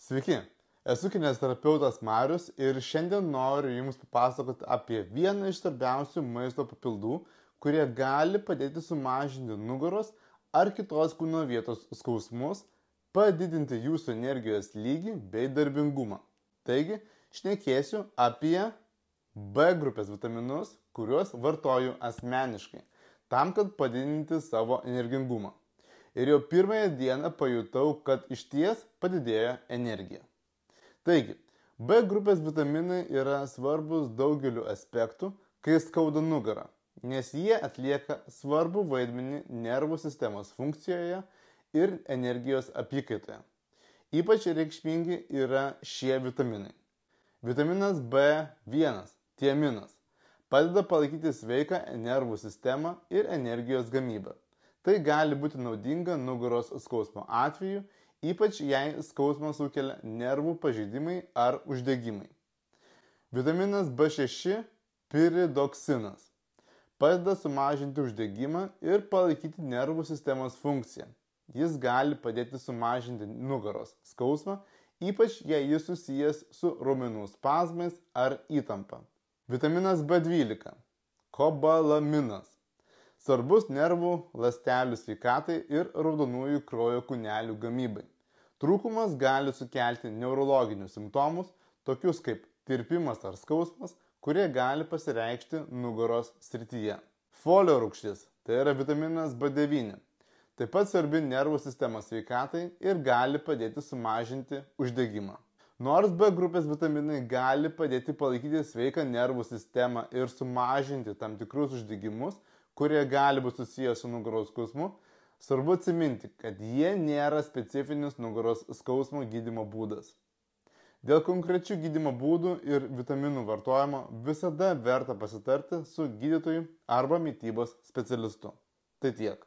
Sveiki, esu kineziterapeutas Marius ir šiandien noriu Jums papasakoti apie vieną iš svarbiausių maisto papildų, kurie gali padėti sumažinti nugaros ar kitos kūno vietos skausmus, padidinti jūsų energijos lygį bei darbingumą. Taigi, šnekėsiu apie B grupės vitaminus, kuriuos vartoju asmeniškai, tam, kad padidinti savo energingumą. Ir jau pirmąją dieną pajutau, kad išties padidėjo energija. Taigi, B grupės vitaminai yra svarbus daugeliu aspektų, kai skauda nugarą, nes jie atlieka svarbų vaidmenį nervų sistemos funkcijoje ir energijos apykaitoje. Ypač reikšmingi yra šie vitaminai. Vitaminas B1, tiaminas, padeda palaikyti sveiką nervų sistemą ir energijos gamybą. Tai gali būti naudinga nugaros skausmo atveju, ypač jei skausmą sukelia nervų pažeidimai ar uždegimai. Vitaminas B6, piridoksinas, padeda sumažinti uždegimą ir palaikyti nervų sistemos funkciją. Jis gali padėti sumažinti nugaros skausmą, ypač jei jis susijęs su raumenų spazmais ar įtampa. Vitaminas B12, kobalaminas, svarbus nervų ląstelių sveikatai ir raudonųjų kraujo kūnelių gamybai. Trūkumas gali sukelti neurologinius simptomus, tokius kaip tirpimas ar skausmas, kurie gali pasireikšti nugaros srityje. Folio rūgštis, tai yra vitaminas B9, taip pat svarbi nervų sistemos sveikatai ir gali padėti sumažinti uždegimą. Nors B grupės vitaminai gali padėti palaikyti sveiką nervų sistemą ir sumažinti tam tikrus uždegimus, kurie gali būti susijęs su nugaros skausmu, svarbu atsiminti, kad jie nėra specifinis nugaros skausmo gydymo būdas. Dėl konkrečių gydymo būdų ir vitaminų vartojimo visada verta pasitarti su gydytoju arba mitybos specialistu. Tai tiek.